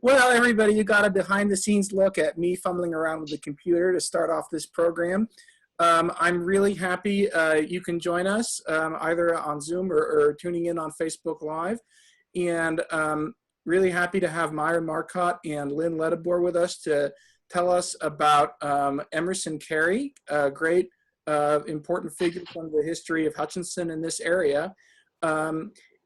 Well, everybody, you got a behind the scenes look at me fumbling around with the computer to start off this program. I'm really happy you can join us either on Zoom or tuning in on Facebook Live. And really happy to have Myron Marcotte and Lynn Ledeboer with us to tell us about Emerson Carey, a great important figure from the history of Hutchinson in this area.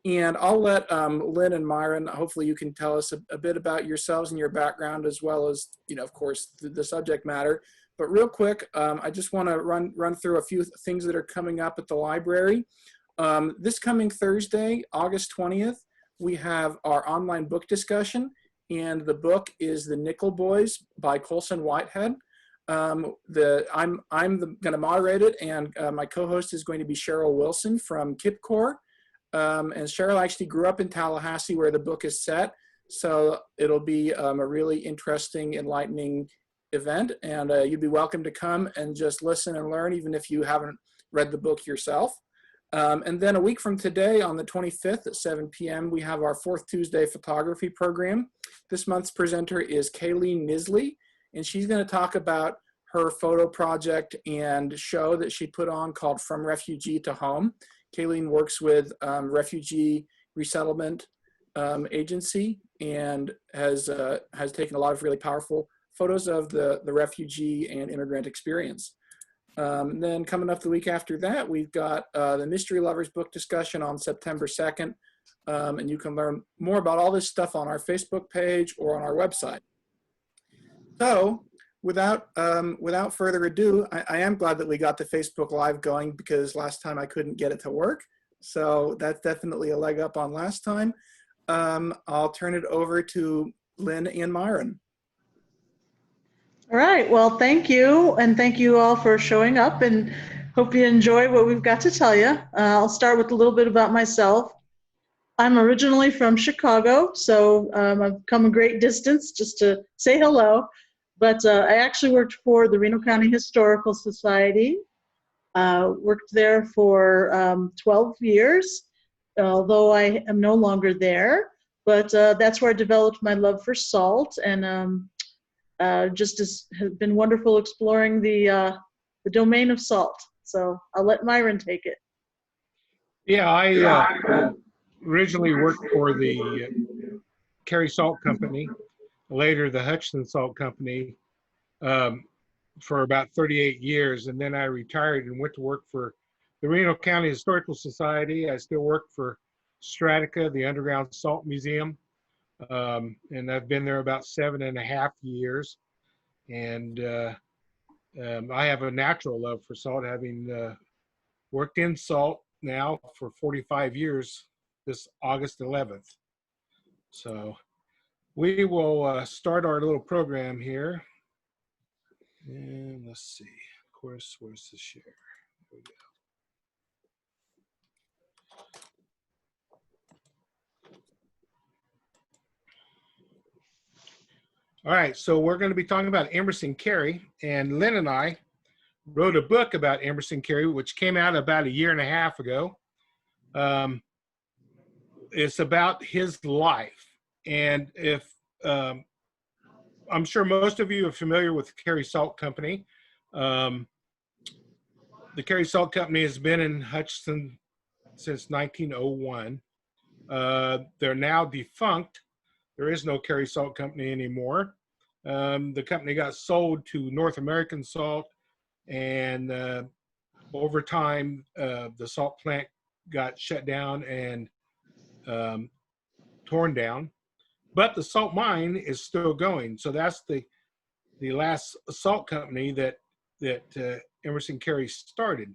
And I'll let Lynn and Myron, hopefully you can tell us a bit about yourselves and your background, as well as, of course, the subject matter. But real quick, I just want to run through a few things that are coming up at the library. This coming Thursday, August 20th, we have our online book discussion, and the book is The Nickel Boys by Colson Whitehead. I'm going to moderate it, and my co-host is going to be Cheryl Wilson from KIPCOR. And Cheryl actually grew up in Tallahassee, where the book is set, so it'll be a really interesting, enlightening event, and you'd be welcome to come and just listen and learn, even if you haven't read the book yourself. And then a week from today, on the 25th at 7 p.m., we have our Fourth Tuesday photography program. This month's presenter is Kayleen Nisley, and she's going to talk about her photo project and show that she put on called From Refugee to Home. Kayleen works with Refugee Resettlement Agency and has taken a lot of really powerful photos of the refugee and immigrant experience. Then coming up the week after that, we've got the Mystery Lovers book discussion on September 2nd. And you can learn more about all this stuff on our Facebook page or on our website. So without further ado, I am glad that we got the Facebook Live going, because last time I couldn't get it to work. So that's definitely a leg up on last time. I'll turn it over to Lynn and Myron. All right, well, thank you. And thank you all for showing up, and hope you enjoy what we've got to tell you. I'll start with a little bit about myself. I'm originally from Chicago, so I've come a great distance just to say hello. But I actually worked for the Reno County Historical Society. Worked there for 12 years, although I am no longer there. But that's where I developed my love for salt, and just has been wonderful exploring the domain of salt. So I'll let Myron take it. Yeah, I originally worked for the Carey Salt Company, later the Hutchinson Salt Company, for about 38 years. And then I retired and went to work for the Reno County Historical Society. I still work for Stratica, the Underground Salt Museum. And I've been there about 7.5 years. And I have a natural love for salt, having worked in salt now for 45 years this August 11th. So we will start our little program here. And let's see, of course, where's the share? There we go. All right, so we're going to be talking about Emerson Carey, and Lynn and I wrote a book about Emerson Carey, which came out about 1.5 years ago. It's about his life, and if I'm sure most of you are familiar with the Carey Salt Company. The Carey Salt Company has been in Hutchinson since 1901. They're now defunct. There is no Carey Salt Company anymore. The company got sold to North American Salt, and over time, the salt plant got shut down and torn down. But the salt mine is still going. So that's the last salt company that Emerson Carey started,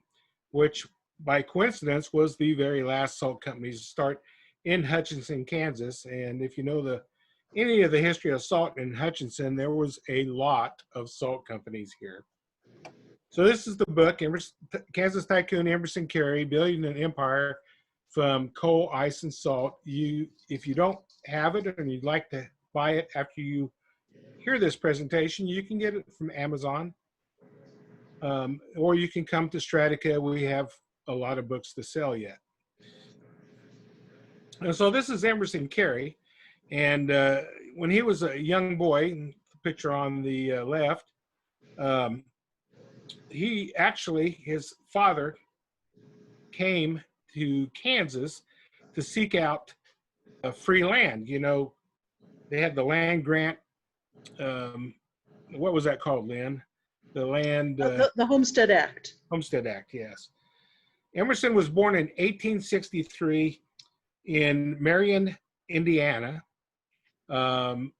which by coincidence was the very last salt company to start in Hutchinson, Kansas. And if you know any of the history of salt in Hutchinson, there was a lot of salt companies here. So this is the book, Kansas Tycoon Emerson Carey, Building an Empire from Coal, Ice, and Salt. If you don't have it and you'd like to buy it after you hear this presentation, you can get it from Amazon, or you can come to Stratica. We have a lot of books to sell yet. And so this is Emerson Carey. And when he was a young boy, the picture on the left, his father came to Kansas to seek out free land. You know, they had the land grant. What was that called, Lynn? The land The Homestead Act. Homestead Act, yes. Emerson was born in 1863 in Marion, Indiana. And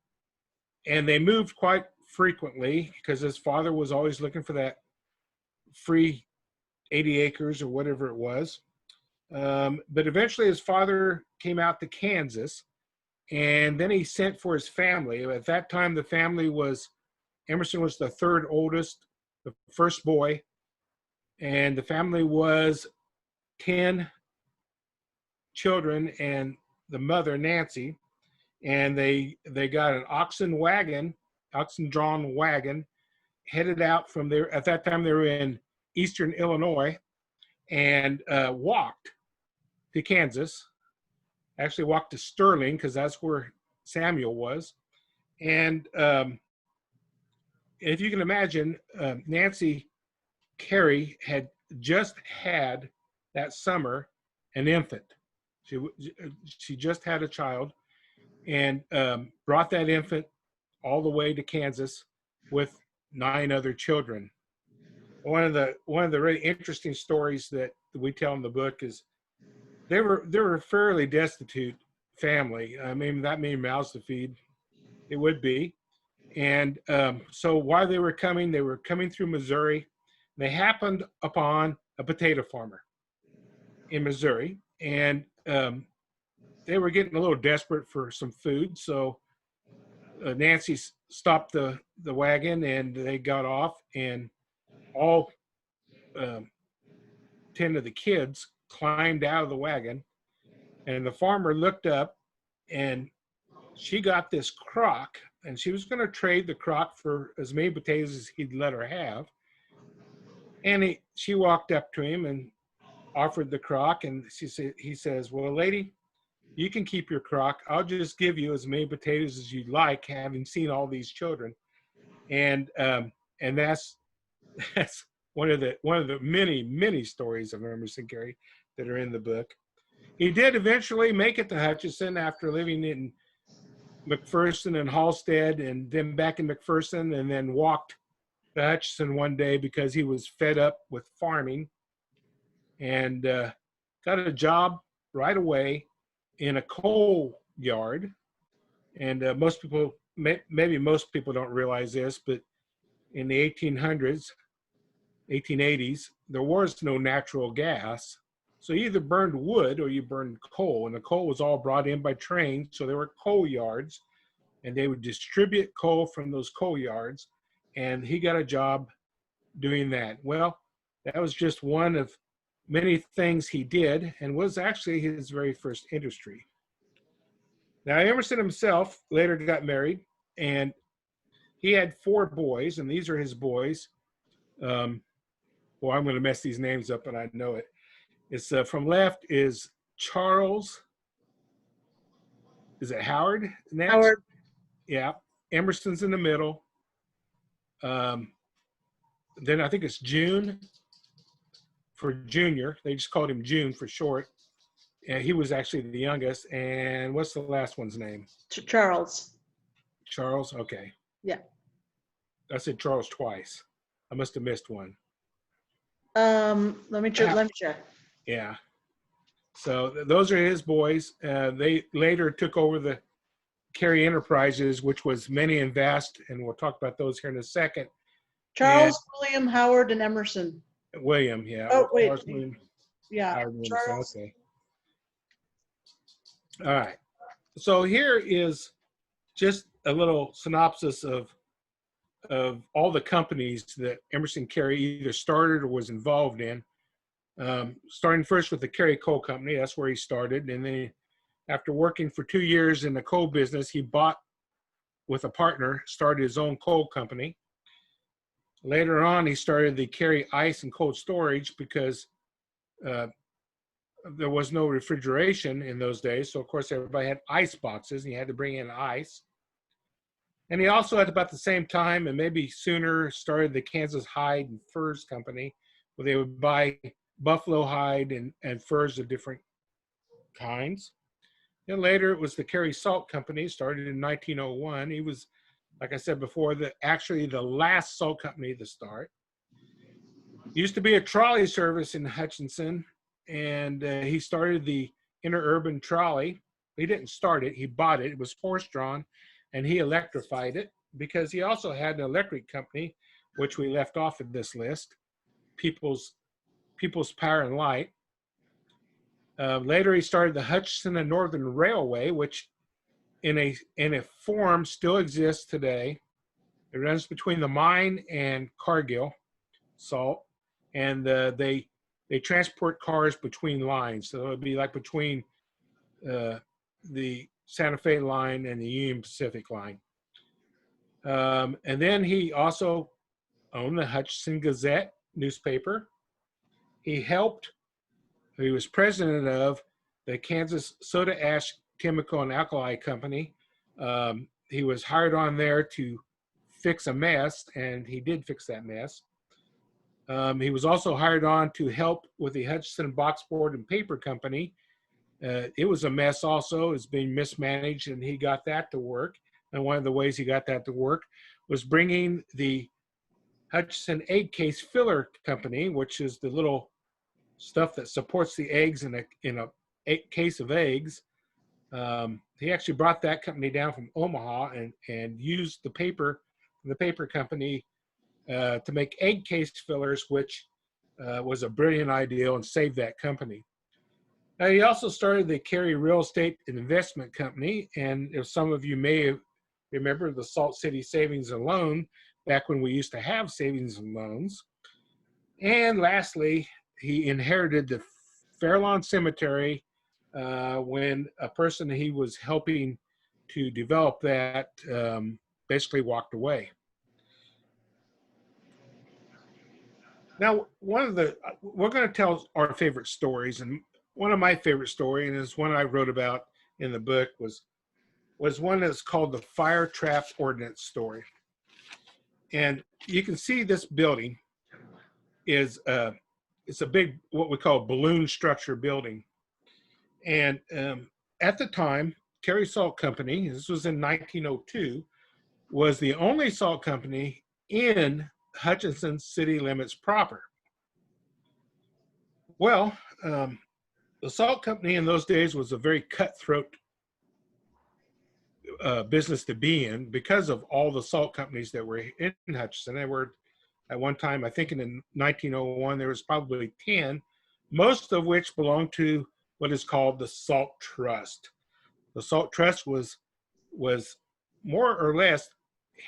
they moved quite frequently because his father was always looking for that free 80 acres or whatever it was. But eventually his father came out to Kansas, and then he sent for his family. At that time, the family was, Emerson was the third oldest, the first boy, and the family was 10 children and the mother, Nancy, and they got an oxen-drawn wagon, headed out from there. At that time, they were in eastern Illinois, and walked to Kansas. Actually walked to Sterling because that's where Samuel was. And if you can imagine, Nancy Carey had just had that summer an infant. She just had a child, and brought that infant all the way to Kansas with 9 other children. One of the really interesting stories that we tell in the book is they were a fairly destitute family. I mean, that many mouths to feed, it would be. And so while they were coming through Missouri. They happened upon a potato farmer in Missouri, and they were getting a little desperate for some food. So Nancy stopped the wagon, and they got off, and all 10 of the kids climbed out of the wagon, and the farmer looked up, and she got this crock, and she was going to trade the crock for as many potatoes as he'd let her have. And she walked up to him and offered the crock, and he says, "Well, lady, you can keep your crock. I'll just give you as many potatoes as you'd like, having seen all these children." And that's one of the many stories of Emerson Carey that are in the book. He did eventually make it to Hutchinson after living in McPherson and Halstead, and then back in McPherson, and then walked to Hutchinson one day because he was fed up with farming, and got a job right away in a coal yard. And maybe most people don't realize this, but in the 1800s, 1880s, there was no natural gas. So you either burned wood or you burned coal, and the coal was all brought in by train. So there were coal yards, and they would distribute coal from those coal yards, and he got a job doing that. Well, that was just one of many things he did, and was actually his very first industry. Now, Emerson himself later got married, and he had 4 boys, and these are his boys. Well, I'm going to mess these names up, and I know it. It's from left is Charles. Is it Howard next? Howard. Yeah. Emerson's in the middle. Then I think it's June for Junior. They just called him June for short. And he was actually the youngest. And what's the last one's name? Charles. Charles? Okay. Yeah. I said Charles twice. I must have missed one. Let me check. Yeah. So those are his boys. They later took over the Carey Enterprises, which was many and vast, and we'll talk about those here in a second. Charles, William, Howard, and Emerson. William, yeah. Oh, wait. William, Yeah. Howard, Charles. okay. All right. So here is just a little synopsis of all the companies that Emerson Carey either started or was involved in. Starting first with the Carey Coal Company, that's where he started. And then after working for 2 years in the coal business, he bought with a partner, started his own coal company. Later on, he started the Carey Ice and Cold Storage because there was no refrigeration in those days. So of course everybody had ice boxes and you had to bring in ice. And he also at about the same time, and maybe sooner, started the Kansas Hide and Furs Company, where they would buy buffalo hide and furs of different kinds. Then later it was the Carey Salt Company, started in 1901. He was, like I said before, actually the last salt company to start. Used to be a trolley service in Hutchinson, and he started the interurban trolley. He didn't start it, he bought it. It was horse-drawn, and he electrified it because he also had an electric company, which we left off of this list, People's Power and Light. Later, he started the Hutchinson and Northern Railway, which in a form still exists today. It runs between the mine and Cargill salt, and they transport cars between lines. So it would be like between the Santa Fe line and the Union Pacific line. And then he also owned the Hutchinson Gazette newspaper. He was president of the Kansas Soda Ash Chemical and Alkali Company. He was hired on there to fix a mess, and he did fix that mess. He was also hired on to help with the Hutchinson Boxboard and Paper Company. It was a mess also. It's being mismanaged, and he got that to work. And one of the ways he got that to work was bringing the Hutchinson Egg Case Filler Company, which is the little stuff that supports the eggs in a case of eggs. He actually brought that company down from Omaha and used the paper company to make egg case fillers, which was a brilliant idea and saved that company. Now, he also started the Carey Real Estate and Investment Company, and if some of you may remember the Salt City Savings and Loan, back when we used to have savings and loans. And lastly, he inherited the Fairlawn Cemetery when a person he was helping to develop that basically walked away. Now, we're going to tell our favorite stories, and one of my favorite stories, and is one I wrote about in the book, was one that's called the Fire Trap Ordinance story. And you can see this building is it's a big, what we call balloon structure building. And at the time, Carey Salt Company, this was in 1902, was the only salt company in Hutchinson city limits proper. Well, the salt company in those days was a very cutthroat business to be in because of all the salt companies that were in Hutchinson. There were, at one time, I think in 1901, there was probably 10, most of which belonged to what is called the Salt Trust. The Salt Trust was more or less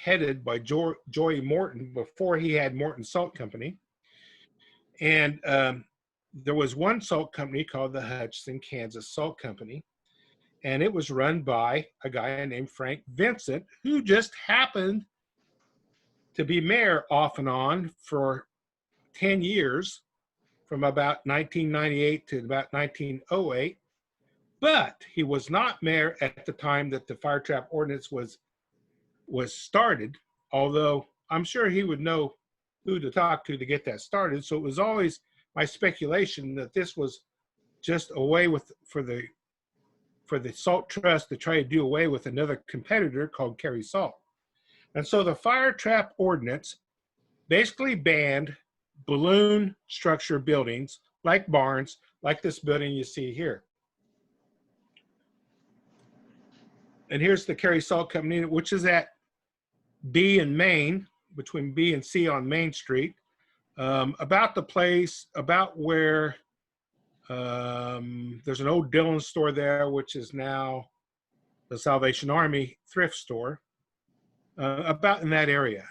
headed by Joey Morton before he had Morton Salt Company. And there was one salt company called the Hutchinson, Kansas Salt Company. And it was run by a guy named Frank Vincent, who just happened to be mayor off and on for 10 years, from about 1998 to about 1908. But he was not mayor at the time that the fire trap ordinance was started, although I'm sure he would know who to talk to get that started. So it was always my speculation that this was just a way for the Salt Trust to try to do away with another competitor called Carey Salt. And so the fire trap ordinance basically banned balloon structure buildings like barns, like this building you see here. And here's the Carey Salt Company, which is at B and Main, between B and C on Main Street, about the place, about where there's an old Dillon store there, which is now the Salvation Army thrift store, about in that area.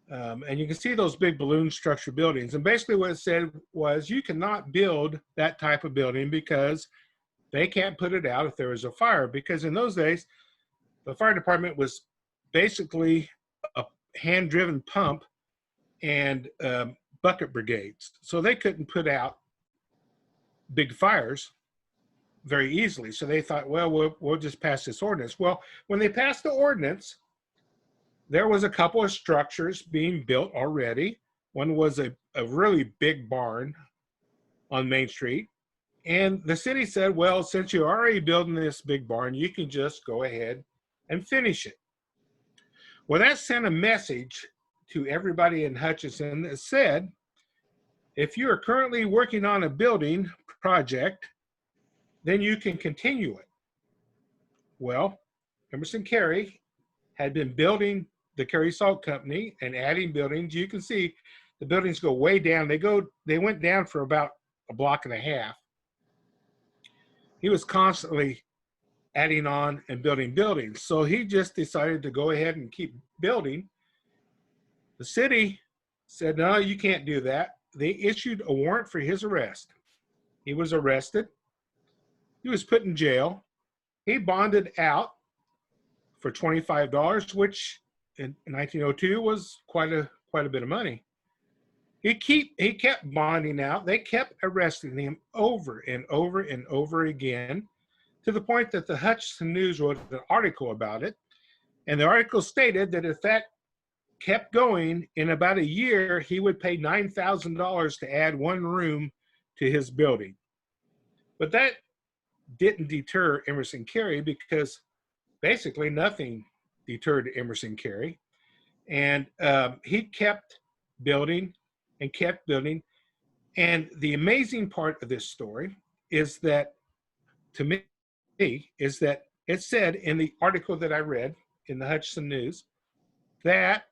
And you can see those big balloon structure buildings. And basically what it said was you cannot build that type of building because they can't put it out if there is a fire. Because in those days, the fire department was basically a hand-driven pump and bucket brigades. So they couldn't put out big fires very easily. So they thought, well, we'll just pass this ordinance. Well, when they passed the ordinance, there was a couple of structures being built already. One was a really big barn on Main Street. And the city said, well, since you're already building this big barn, you can just go ahead and finish it. Well, that sent a message to everybody in Hutchinson that said, if you are currently working on a building project, then you can continue it. Well, Emerson Carey had been building the Carey Salt Company and adding buildings. You can see the buildings go way down. They went down for about a block and a half. He was constantly adding on and building buildings. So he just decided to go ahead and keep building. The city said, no, you can't do that. They issued a warrant for his arrest. He was arrested. He was put in jail. He bonded out for $25, which in 1902 was quite a bit of money. He kept bonding out. They kept arresting him over and over and over again, to the point that the Hutchinson News wrote an article about it. And the article stated that if that kept going, in about a year, he would pay $9,000 to add one room to his building. But that didn't deter Emerson Carey, because basically nothing deterred Emerson Carey. And he kept building and kept building. And the amazing part of this story is that, to me, is that it said in the article that I read in the Hutchinson News that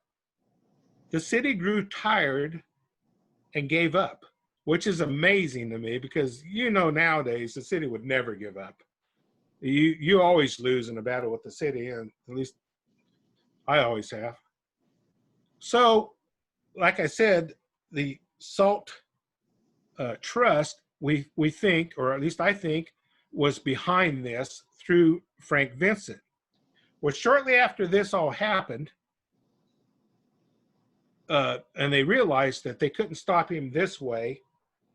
the city grew tired and gave up, which is amazing to me, because nowadays the city would never give up. You always lose in a battle with the city, and at least I always have. So, like I said, the Salt Trust, we think, or at least I think, was behind this through Frank Vincent. Well, shortly after this all happened, and they realized that they couldn't stop him this way,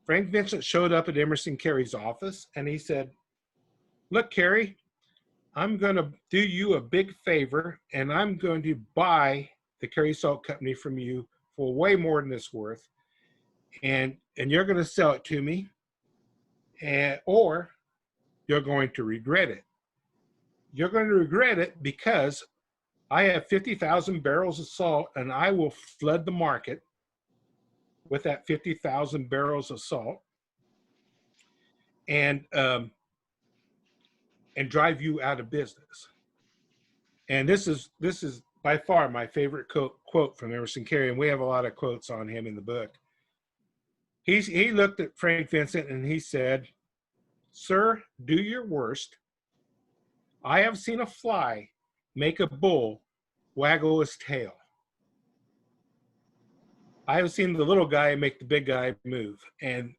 Frank Vincent showed up at Emerson Carey's office, and he said, look, Carey, I'm going to do you a big favor, and I'm going to buy the Carey Salt Company from you for way more than it's worth, and you're going to sell it to me, or you're going to regret it. You're going to regret it because I have 50,000 barrels of salt, and I will flood the market with that 50,000 barrels of salt, and drive you out of business. And this is by far my favorite quote from Emerson Carey, and we have a lot of quotes on him in the book. He looked at Frank Vincent and he said, "Sir, do your worst. I have seen a fly make a bull waggle his tail. I have seen the little guy make the big guy move." And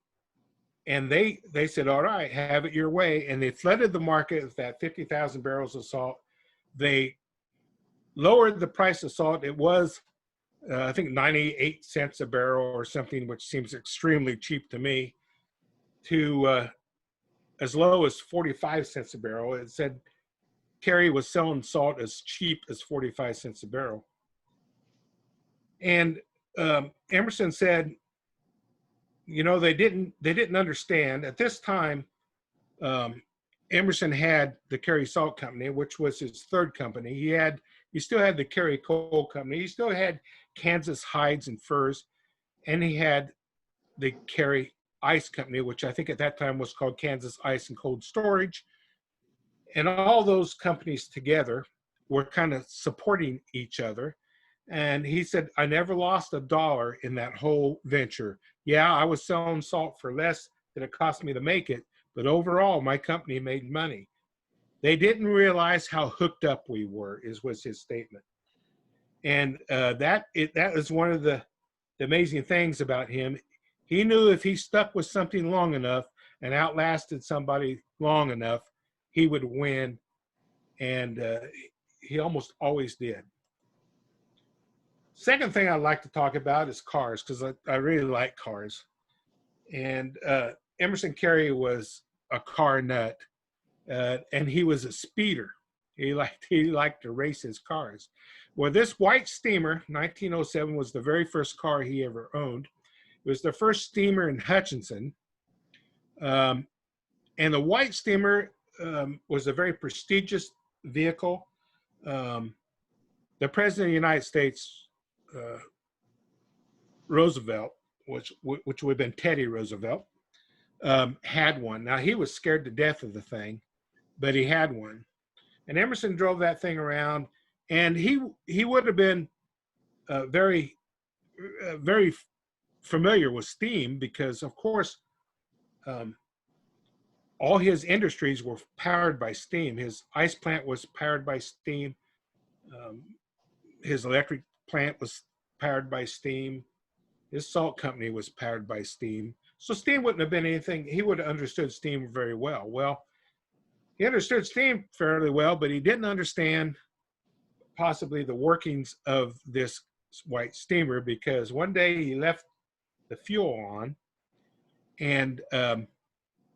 they said, all right, have it your way. And they flooded the market with that 50,000 barrels of salt. They lowered the price of salt. It was, I think, 98 cents a barrel or something, which seems extremely cheap to me, to as low as 45 cents a barrel. It said Carey was selling salt as cheap as 45 cents a barrel. And Emerson said, they didn't understand. At this time, Emerson had the Carey Salt Company, which was his third company. He still had the Carey Coal Company. He still had Kansas Hides and Furs, and he had the Carey Ice Company, which I think at that time was called Kansas Ice and Cold Storage. And all those companies together were kind of supporting each other. And he said, I never lost a dollar in that whole venture. Yeah, I was selling salt for less than it cost me to make it, but overall, my company made money. They didn't realize how hooked up we were, was his statement. And that is one of the amazing things about him. He knew if he stuck with something long enough and outlasted somebody long enough, he would win, and he almost always did. Second thing I'd like to talk about is cars, because I really like cars. And Emerson Carey was a car nut, and he was a speeder. He liked to race his cars. Well, this white steamer, 1907, was the very first car he ever owned. It was the first steamer in Hutchinson. And the white steamer was a very prestigious vehicle. The President of the United States, Roosevelt, which would have been Teddy Roosevelt, had one. Now, he was scared to death of the thing, but he had one. And Emerson drove that thing around, and he would have been very familiar with steam because, of course, all his industries were powered by steam. His ice plant was powered by steam. His electric plant was powered by steam. His salt company was powered by steam. So steam wouldn't have been anything. He would have understood steam very well. Well, he understood steam fairly well, but he didn't understand possibly the workings of this white steamer because one day he left the fuel on and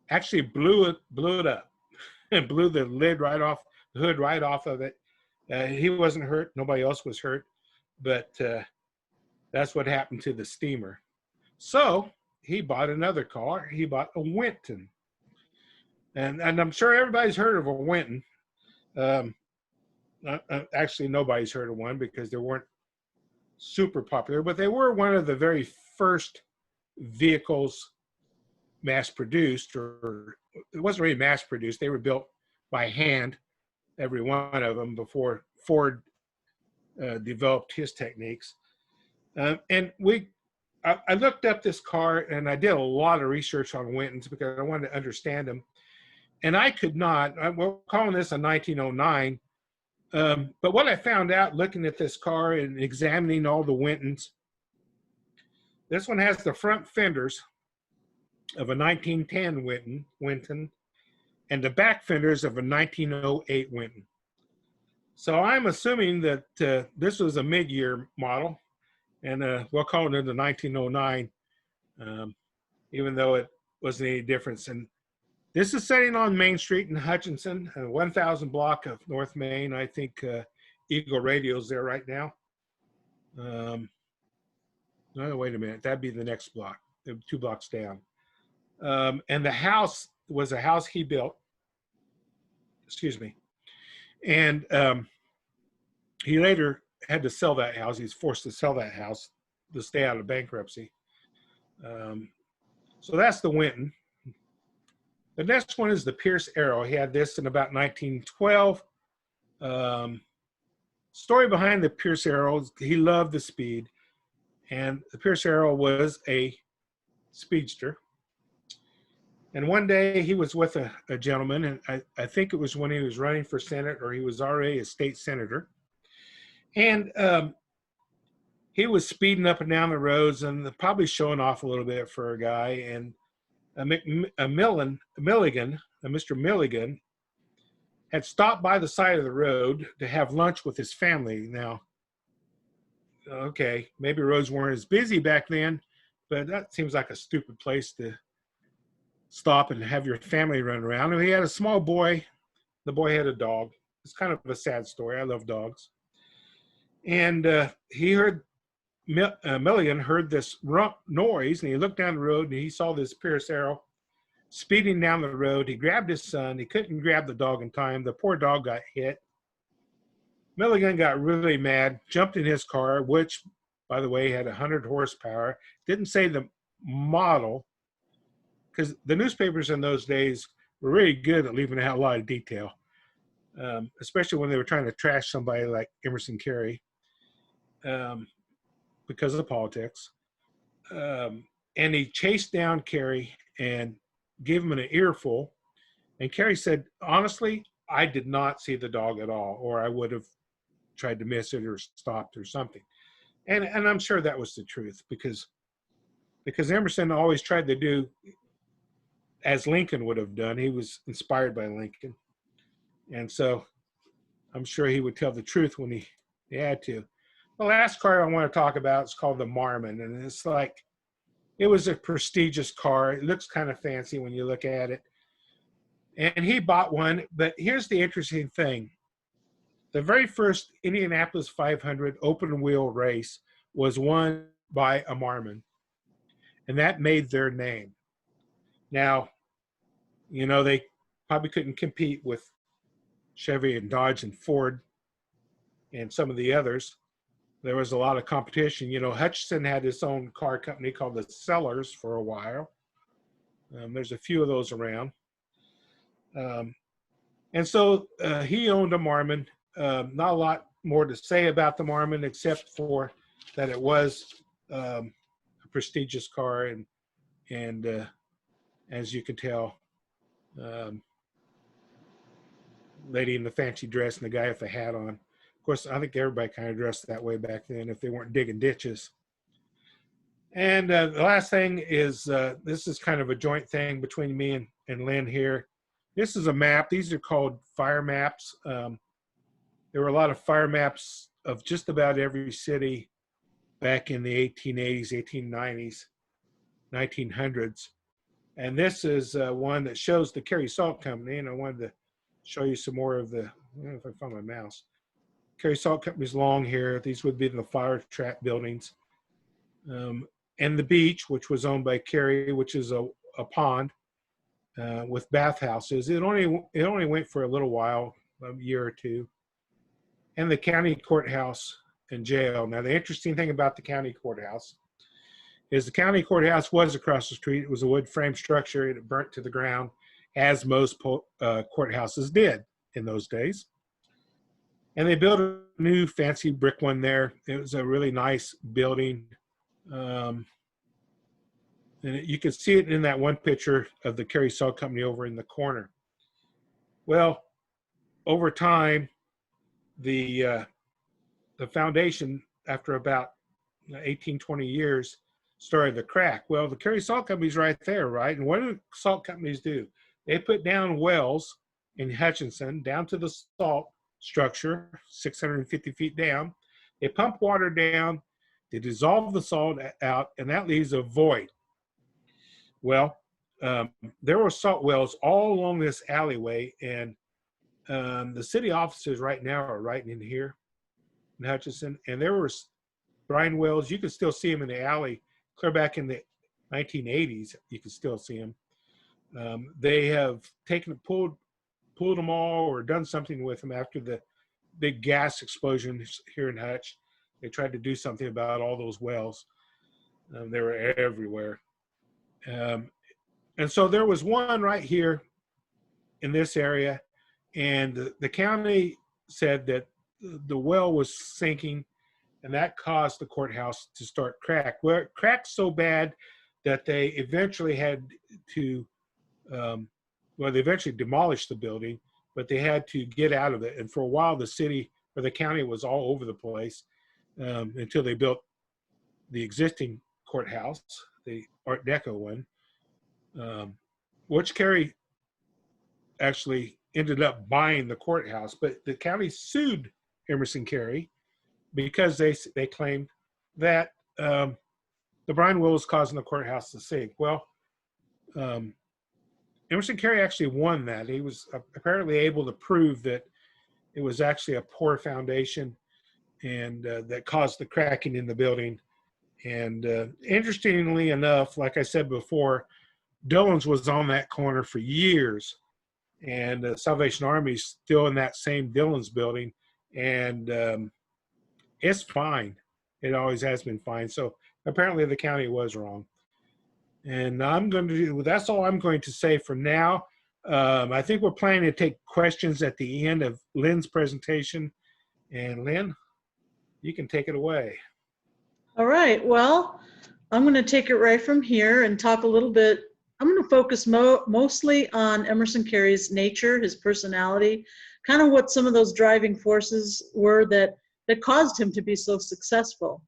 actually blew it up and blew the lid right off, the hood right off of it. He wasn't hurt. Nobody else was hurt, but that's what happened to the steamer. So he bought another car. He bought a Winton. And I'm sure everybody's heard of a Winton. Actually, nobody's heard of one because they weren't super popular, but they were one of the very first vehicles mass-produced, or it wasn't really mass-produced. They were built by hand, every one of them, before Ford developed his techniques. And I looked up this car, and I did a lot of research on Wintons because I wanted to understand them. And I could not, we're calling this a 1909, but what I found out looking at this car and examining all the Wintons, this one has the front fenders of a 1910 Winton and the back fenders of a 1908 Winton. So I'm assuming that this was a mid-year model, and we'll call it the 1909, even though it wasn't any difference. And this is sitting on Main Street in Hutchinson, 1000 block of North Main. I think Eagle Radio's there right now. No, wait a minute. That'd be the next block, 2 blocks down. And the house was a house he built. Excuse me. And he later had to sell that house. He was forced to sell that house to stay out of bankruptcy. So that's the Winton. The next one is the Pierce Arrow. He had this in about 1912. Story behind the Pierce Arrow, he loved the speed. And the Pierce Arrow was a speedster. And one day he was with a gentleman, and I think it was when he was running for Senate, or he was already a state senator. And he was speeding up and down the roads and probably showing off a little bit for a guy. And Mr. Milligan had stopped by the side of the road to have lunch with his family. Now, okay, maybe roads weren't as busy back then, but that seems like a stupid place to stop and have your family run around. And he had a small boy. The boy had a dog. It's kind of a sad story. I love dogs. And he heard, Milligan heard this rump noise, and he looked down the road, and he saw this Pierce Arrow speeding down the road. He grabbed his son. He couldn't grab the dog in time. The poor dog got hit. Milligan got really mad, jumped in his car, which, by the way, had 100 horsepower. Didn't say the model, because the newspapers in those days were really good at leaving out a lot of detail, especially when they were trying to trash somebody like Emerson Carey because of the politics. And he chased down Carey and gave him an earful. And Carey said, honestly, I did not see the dog at all, or I would have tried to miss it or stopped or something. And I'm sure that was the truth, because Emerson always tried to do as Lincoln would have done. He was inspired by Lincoln. And so I'm sure he would tell the truth when he had to. The last car I want to talk about is called the Marmon. And it's like, It was a prestigious car. It looks kind of fancy when you look at it. And he bought one, but here's the interesting thing. The very first Indianapolis 500 open wheel race was won by a Marmon, and that made their name. Now, you know, they probably couldn't compete with Chevy and Dodge and Ford and some of the others. There was a lot of competition. You know, Hutchinson had his own car company called the Sellers for a while. There's a few of those around. And so he owned a Marmon. Not a lot more to say about the Marmon except for that it was a prestigious car, and as you can tell, lady in the fancy dress and the guy with the hat on. Of course, I think everybody kind of dressed that way back then if they weren't digging ditches. And the last thing is, this is kind of a joint thing between me and Lynn here. This is a map. These are called fire maps. There were a lot of fire maps of just about every city back in the 1880s, 1890s, 1900s. And this is one that shows the Carey Salt Company, and I wanted to show you some more of the, I don't know if I found my mouse. Carey Salt Company's long here. These would be the fire trap buildings. And the beach, which was owned by Carey, which is a pond with bathhouses. It only went for a little while, a year or two. And the county courthouse and jail. Now, the interesting thing about the county courthouse is the county courthouse was across the street. It was a wood frame structure. It burnt to the ground, as most courthouses did in those days. And they built a new fancy brick one there. It was a really nice building. And you can see it in that one picture of the Carey Salt Company over in the corner. Well, over time, the foundation, after about 18, 20 years, started to crack. Well, the Carey Salt Company's right there, right? And what do salt companies do? They put down wells in Hutchinson down to the salt structure, 650 feet down. They pump water down, they dissolve the salt out, and that leaves a void. Well, there were salt wells all along this alleyway, and the city offices right now are right in here in Hutchinson, and there were brine wells. You can still see them in the alley clear back in the 1980s. You can still see them. They have pulled them all or done something with them after the big gas explosion here in Hutch. They tried to do something about all those wells. They were everywhere. And so there was one right here in this area, and the county said that the well was sinking, and that caused the courthouse to start crack. Well, it cracked so bad that they eventually had to, they eventually demolished the building, but they had to get out of it. And for a while, the city or the county was all over the place until they built the existing courthouse, the Art Deco one, which Carey actually ended up buying the courthouse. But the county sued Emerson Carey because they claimed that the brine well was causing the courthouse to sink. Well, Emerson Carey actually won that. He was apparently able to prove that it was actually a poor foundation and that caused the cracking in the building. And interestingly enough, like I said before, Dillon's was on that corner for years, and the Salvation Army's still in that same Dillon's building, and it's fine. It always has been fine. So apparently the county was wrong. And that's all I'm going to say for now. I think we're planning to take questions at the end of Lynn's presentation. And Lynn, you can take it away. All right, well, I'm going to take it right from here and talk a little bit. I'm going to focus mostly on Emerson Carey's nature, his personality, kind of what some of those driving forces were that caused him to be so successful.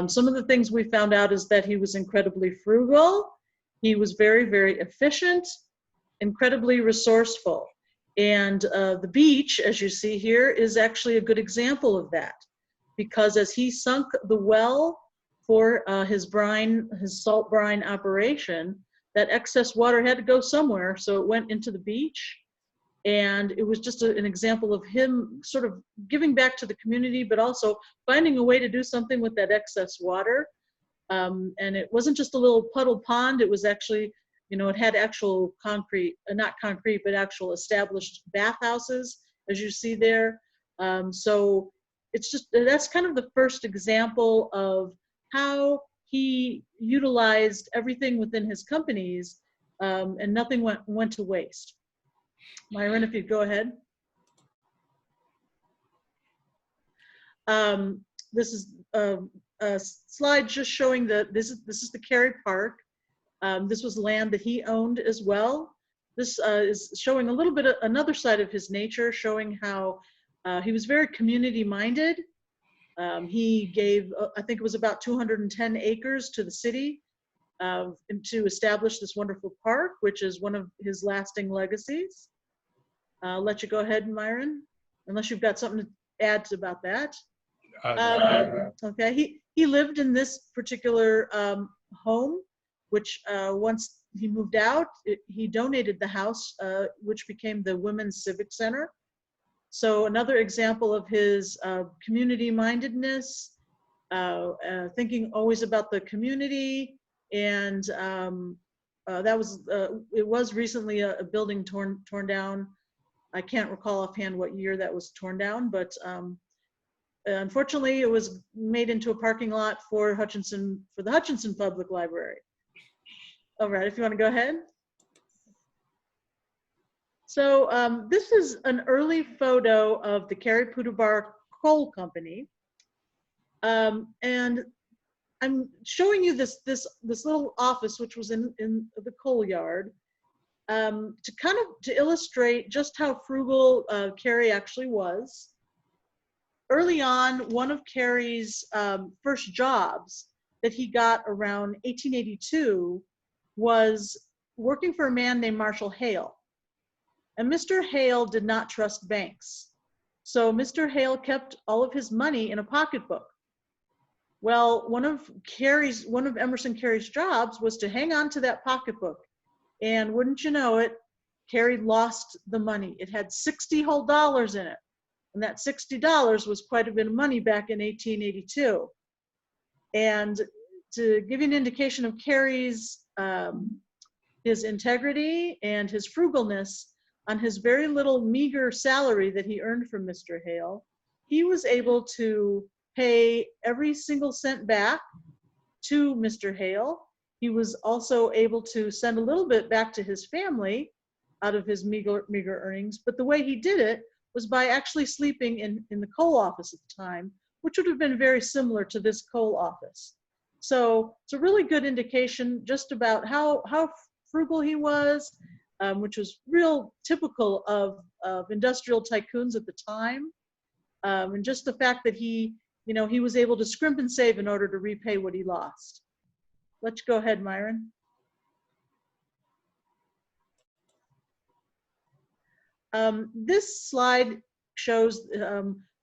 Some of the things we found out is that he was incredibly frugal. He was very, very efficient, incredibly resourceful. And the beach, as you see here, is actually a good example of that. Because as he sunk the well for his salt brine operation, that excess water had to go somewhere, so it went into the beach. And it was just an example of him sort of giving back to the community, but also finding a way to do something with that excess water. And it wasn't just a little puddle pond, it was actually, you know, it had actual concrete, not concrete, but actual established bathhouses, as you see there. So it's just, that's kind of the first example of how he utilized everything within his companies, and nothing went to waste. Myron, if you'd go ahead. This is a slide just showing this is the Carey Park. This was land that he owned as well. This is showing a little bit of another side of his nature, showing how he was very community minded. He gave, I think it was about 210 acres to the city to establish this wonderful park, which is one of his lasting legacies. I'll let you go ahead, Myron, unless you've got something to add about that. Okay, he lived in this particular home, which once he moved out, he donated the house, which became the Women's Civic Center. So another example of his community mindedness, thinking always about the community, and that was it was recently a building torn down. I can't recall offhand what year that was torn down, but unfortunately it was made into a parking lot for the Hutchinson Public Library. All right, if you want to go ahead. So this is an early photo of the Carey Bar Coal Company. And I'm showing you this little office, which was in the coal yard, to illustrate just how frugal Carey actually was. Early on, one of Carey's first jobs that he got around 1882 was working for a man named Marshall Hale. And Mr. Hale did not trust banks. So Mr. Hale kept all of his money in a pocketbook. Well, one of Emerson Carey's jobs was to hang on to that pocketbook. And wouldn't you know it, Carey lost the money. It had 60 whole dollars in it. And that $60 was quite a bit of money back in 1882. And to give you an indication of Carey's his integrity and his frugalness, on his very little meager salary that he earned from Mr. Hale, he was able to pay every single cent back to Mr. Hale. He was also able to send a little bit back to his family out of his meager earnings, but the way he did it was by actually sleeping in the coal office at the time, which would have been very similar to this coal office. So it's a really good indication just about how frugal he was, which was real typical of industrial tycoons at the time. And just the fact that he was able to scrimp and save in order to repay what he lost. Let's go ahead, Myron. This slide shows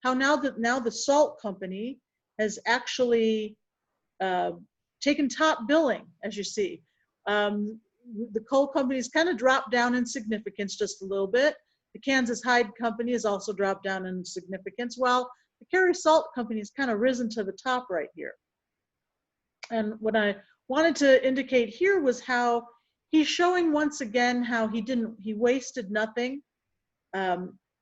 how now the salt company has actually taken top billing, as you see. The coal company's kind of dropped down in significance just a little bit. The Kansas Hide Company has also dropped down in significance, while the Carey Salt Company has kind of risen to the top right here. And what I wanted to indicate here was how he's showing once again how he wasted nothing.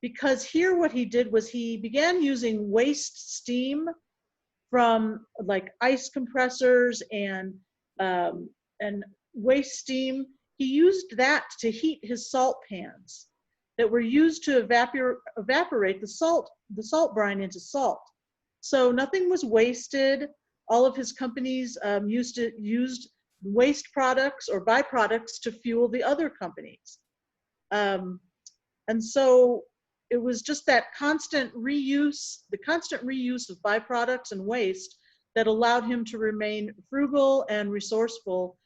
Because here what he did was he began using waste steam from like ice compressors and waste steam. He used that to heat his salt pans that were used to evaporate the salt brine into salt. So nothing was wasted. All of his companies used waste products or byproducts to fuel the other companies. And so it was just that constant reuse of byproducts and waste that allowed him to remain frugal and resourceful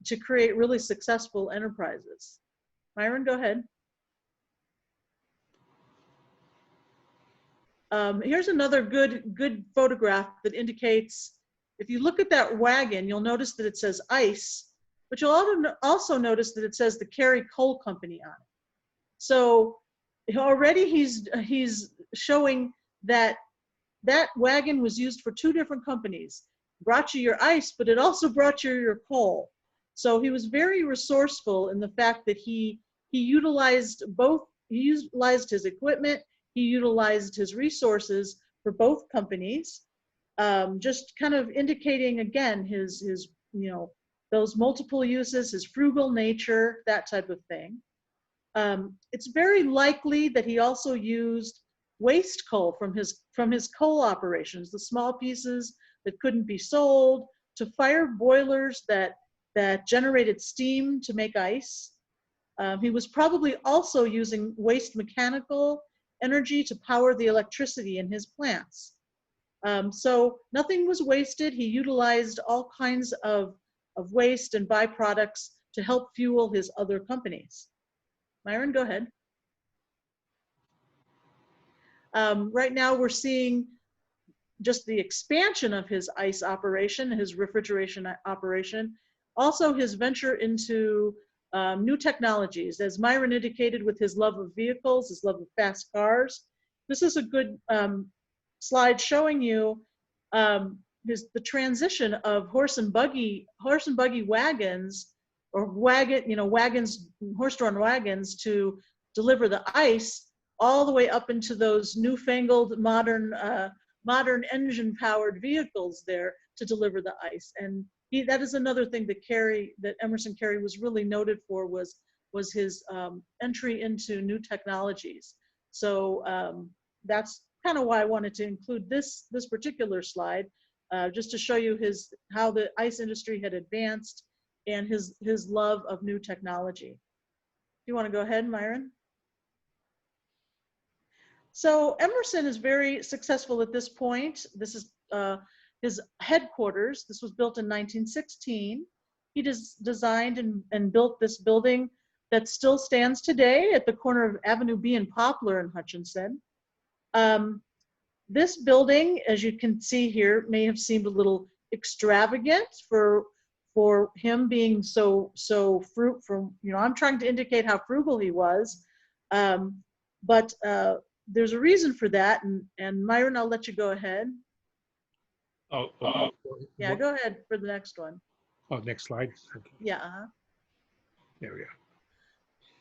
to create really successful enterprises. Myron, go ahead. Here's another good photograph that indicates if you look at that wagon, you'll notice that it says ICE, but you'll also notice that it says the Carey Coal Company on it. So already he's showing that that wagon was used for two different companies. Brought you your ice, but it also brought you your coal. So he was very resourceful in the fact that he utilized both. He utilized his equipment, he utilized his resources for both companies, just kind of indicating again his those multiple uses, his frugal nature, that type of thing. It's very likely that he also used waste coal from his coal operations, the small pieces that couldn't be sold, to fire boilers that generated steam to make ice. He was probably also using waste mechanical energy to power the electricity in his plants. So nothing was wasted. He utilized all kinds of waste and byproducts to help fuel his other companies. Myron, go ahead. Right now we're seeing just the expansion of his ice operation, his refrigeration operation, also his venture into new technologies. As Myron indicated with his love of vehicles, his love of fast cars, this is a good slide showing you the transition of horse and buggy wagons, or wagons, horse-drawn wagons to deliver the ice, all the way up into those newfangled modern engine-powered vehicles there to deliver the ice. And that is another thing that Emerson Carey was really noted for, was his entry into new technologies. So that's kind of why I wanted to include this particular slide, just to show you how the ice industry had advanced and his love of new technology. You want to go ahead, Myron? So Emerson is very successful at this point. This is his headquarters. This was built in 1916. He designed and built this building that still stands today at the corner of Avenue B and Poplar in Hutchinson. This building, as you can see here, may have seemed a little extravagant for him being so I'm trying to indicate how frugal he was, but there's a reason for that, and Myron, I'll let you go ahead. Yeah, go ahead for the next one. Oh, next slide. Okay. Yeah. There we go.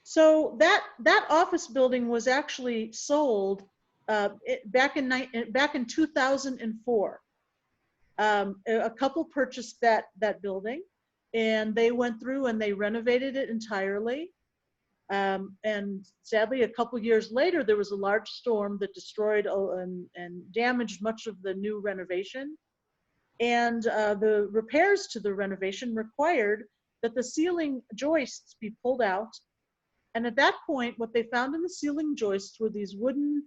So that office building was actually sold back in 2004. A couple purchased that building, and they went through and they renovated it entirely. And sadly, a couple years later, there was a large storm that destroyed and damaged much of the new renovation. And the repairs to the renovation required that the ceiling joists be pulled out. And at that point, what they found in the ceiling joists were these wooden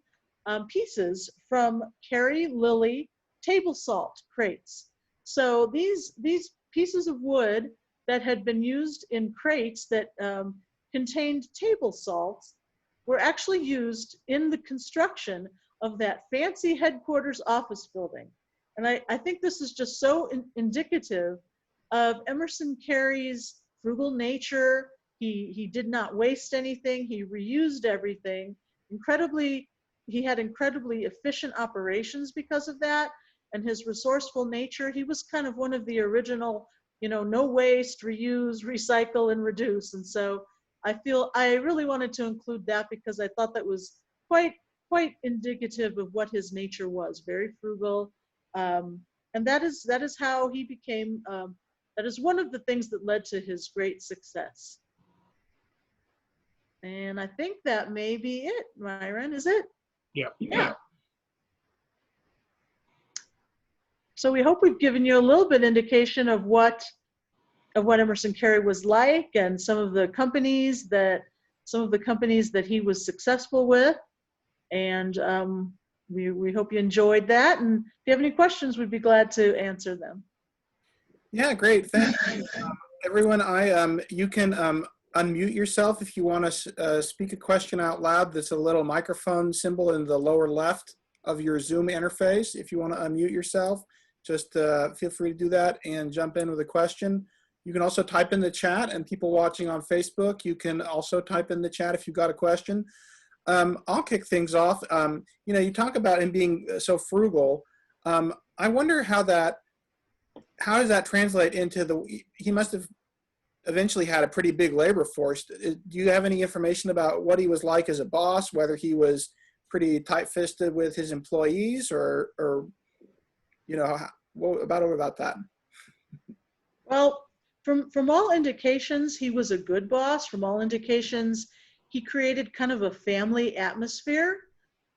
pieces from Carey Lilly table salt crates. So these pieces of wood that had been used in crates that contained table salts were actually used in the construction of that fancy headquarters office building. And I think this is just so indicative of Emerson Carey's frugal nature. He did not waste anything. He reused everything. He had incredibly efficient operations because of that, and his resourceful nature. He was kind of one of the original, no waste, reuse, recycle, and reduce. And so I really wanted to include that because I thought that was quite indicative of what his nature was, very frugal. And that is how he became, that is one of the things that led to his great success. And I think that may be it, Myron, is it? Yeah. So we hope we've given you a little bit indication of what Emerson Carey was like, and some of the companies that he was successful with. And we hope you enjoyed that. And if you have any questions, we'd be glad to answer them. Yeah, great. Thank you. Everyone, you can unmute yourself if you want to speak a question out loud. There's a little microphone symbol in the lower left of your Zoom interface if you want to unmute yourself. just feel free to do that and jump in with a question. You can also type in the chat, and people watching on Facebook, you can also type in the chat if you've got a question. I'll kick things off. You know, you talk about him being so frugal. I wonder how does that translate into he must have eventually had a pretty big labor force. Do you have any information about what he was like as a boss, whether he was pretty tight-fisted with his employees or you know, what about that? Well, from all indications, he was a good boss. From all indications, he created kind of a family atmosphere.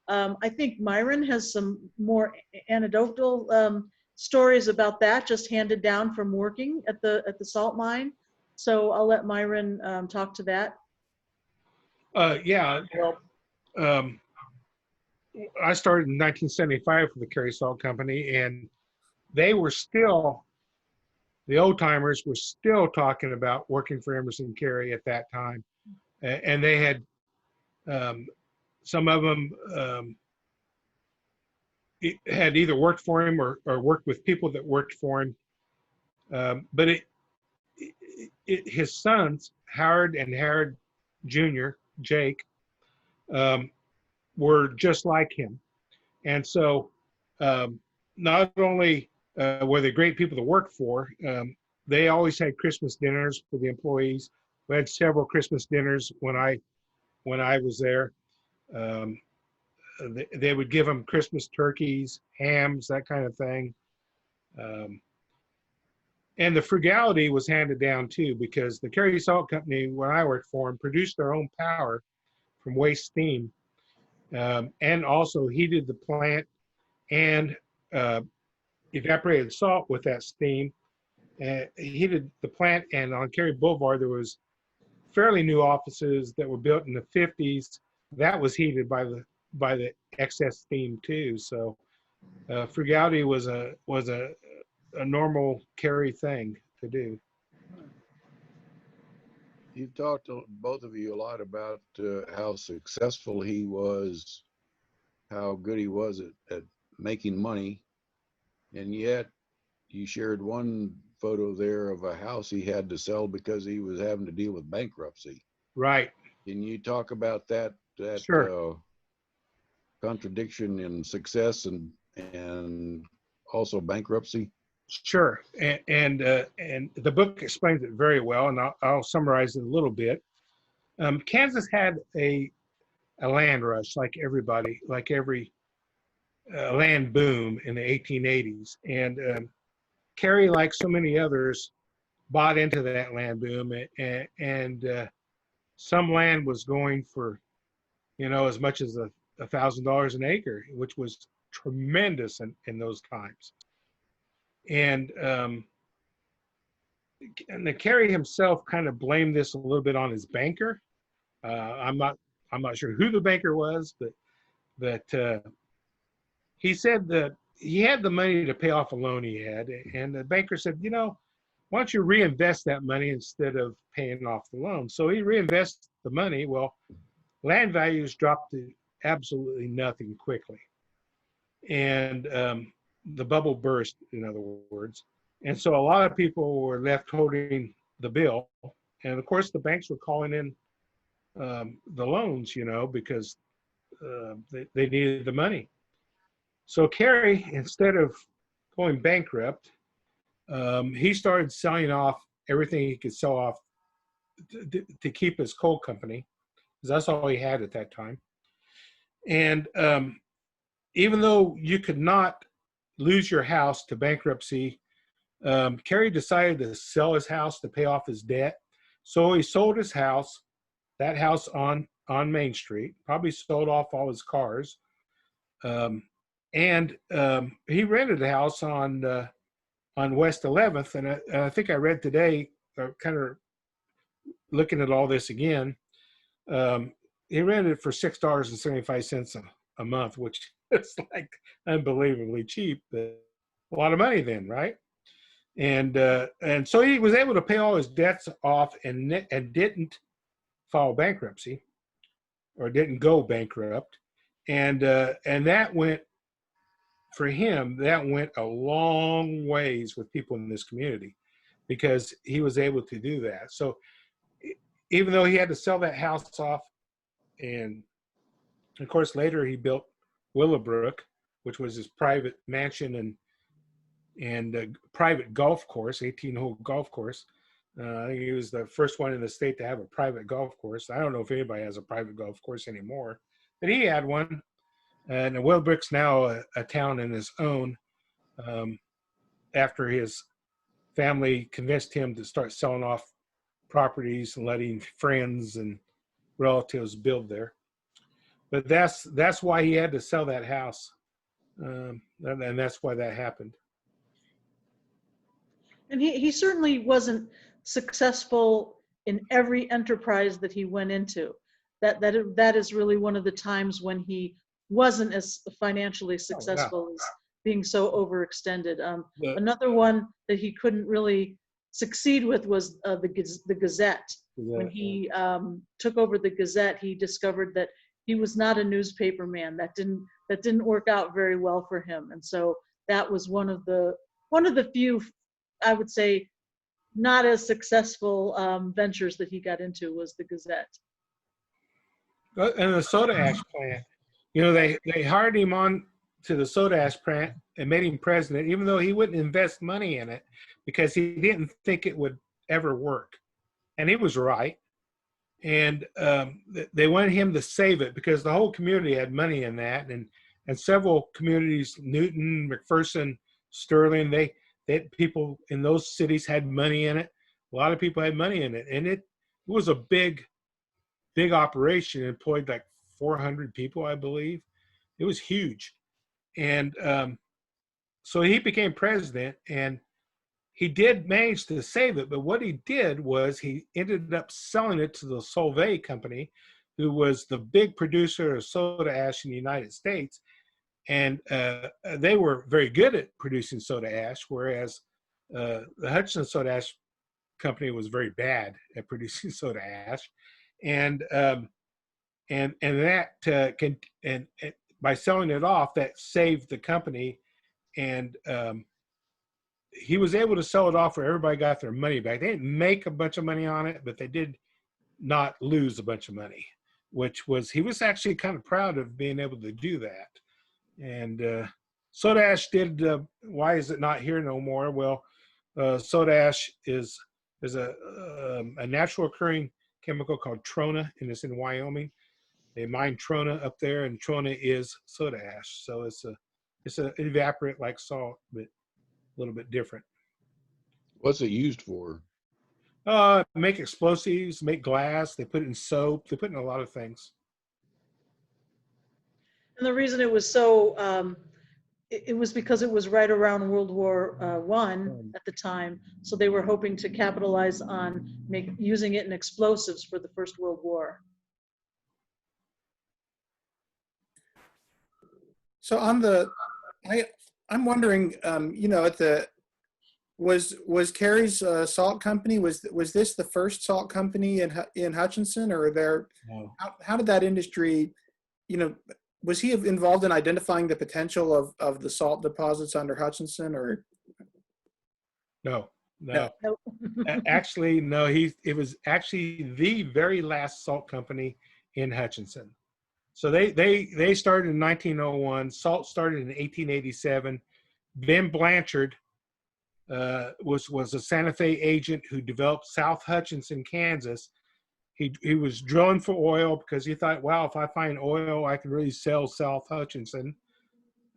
I think Myron has some more anecdotal stories about that, just handed down from working at the salt mine. So I'll let Myron talk to that. Yeah, well, I started in 1975 for the Carey Salt Company, and they were still, the old timers were still talking about working for Emerson Carey at that time. And they had, some of them had either worked for him or worked with people that worked for him. But his sons, Howard and Howard Jr., Jake, were just like him. And so not only were they great people to work for, they always had Christmas dinners for the employees. We had several Christmas dinners when I was there. They would give them Christmas turkeys, hams, that kind of thing. And the frugality was handed down too, because the Carey Salt Company, when I worked for them, produced their own power from waste steam, and also heated the plant and evaporated salt with that steam. Heated the plant, and on Carey Boulevard there was fairly new offices that were built in the 50s. That was heated by the excess steam too. So frugality was a normal Carey thing to do. You've talked, both of you, a lot about how successful he was, how good he was at making money, and yet you shared one photo there of a house he had to sell because he was having to deal with bankruptcy. Right. Can you talk about that Sure. Contradiction in success and also bankruptcy? Sure, and the book explains it very well, and I'll summarize it a little bit. Kansas had a land rush, like everybody, like every land boom in the 1880s, and Carey, like so many others, bought into that land boom, and some land was going for, you know, as much as $1,000 an acre, which was tremendous in those times. And the Carey himself kind of blamed this a little bit on his banker. I'm not sure who the banker was, but he said that he had the money to pay off a loan he had, and the banker said, you know, why don't you reinvest that money instead of paying off the loan? So he reinvests the money. Well, land values dropped to absolutely nothing quickly, and the bubble burst, in other words. And so a lot of people were left holding the bill. And of course, the banks were calling in the loans, you know, because they needed the money. So Carey, instead of going bankrupt, he started selling off everything he could sell off to keep his coal company, because that's all he had at that time. And even though you could not lose your house to bankruptcy, Carey decided to sell his house to pay off his debt. So he sold his house, that house on Main Street, probably sold off all his cars, and he rented a house on West 11th. And I think I read today, kind of looking at all this again, he rented it for $6.75 a month, which is like unbelievably cheap, but a lot of money then, right? And so he was able to pay all his debts off and didn't file bankruptcy, or didn't go bankrupt, and that went for him, that went a long ways with people in this community because he was able to do that. So even though he had to sell that house off, and of course later he built Willowbrook, which was his private mansion and a private golf course, 18-hole golf course. I think he was the first one in the state to have a private golf course. I don't know if anybody has a private golf course anymore, but he had one. And Willowbrook's now a town in his own, after his family convinced him to start selling off properties and letting friends and relatives build there. But that's why he had to sell that house, and that's why that happened. And he certainly wasn't successful in every enterprise that he went into. That is really one of the times when he wasn't as financially successful as being so overextended. Another one that he couldn't really succeed with was the Gazette. When he took over the Gazette, he discovered that he was not a newspaper man. That didn't work out very well for him, and so that was one of the few, I would say, not as successful ventures that he got into was the Gazette. And the soda ash plant, they hired him on to the soda ash plant and made him president, even though he wouldn't invest money in it because he didn't think it would ever work. And he was right. And they wanted him to save it because the whole community had money in that. And several communities, Newton, McPherson, Sterling, they people in those cities had money in it. A lot of people had money in it. And it was a big operation. It employed like 400 people, I believe. It was huge. And so he became president, and he did manage to save it. But what he did was he ended up selling it to the Solvay company, who was the big producer of soda ash in the United States. And they were very good at producing soda ash, whereas the Hutchinson soda ash company was very bad at producing soda ash. And by selling it off, that saved the company, and he was able to sell it off where everybody got their money back. They didn't make a bunch of money on it, but they did not lose a bunch of money, he was actually kind of proud of being able to do that. And soda ash why is it not here no more? Well, soda ash is a natural occurring chemical called trona, and it's in Wyoming. They mine trona up there, and trona is soda ash. So it's a evaporate like salt, but a little bit different. What's it used for? Make explosives, make glass. They put it in soap. They put it in a lot of things. And the reason it was so, it was because it was right around World War I at the time. So they were hoping to capitalize on using it in explosives for the First World War. So I'm wondering, was Carey's salt company, was this the first salt company in Hutchinson, or No. how did that industry, was he involved in identifying the potential of the salt deposits under Hutchinson, or? No. Nope. Actually, no. It was actually the very last salt company in Hutchinson. So they started in 1901. Salt started in 1887. Ben Blanchard was a Santa Fe agent who developed South Hutchinson, Kansas. He was drilling for oil because he thought, wow, if I find oil, I can really sell South Hutchinson.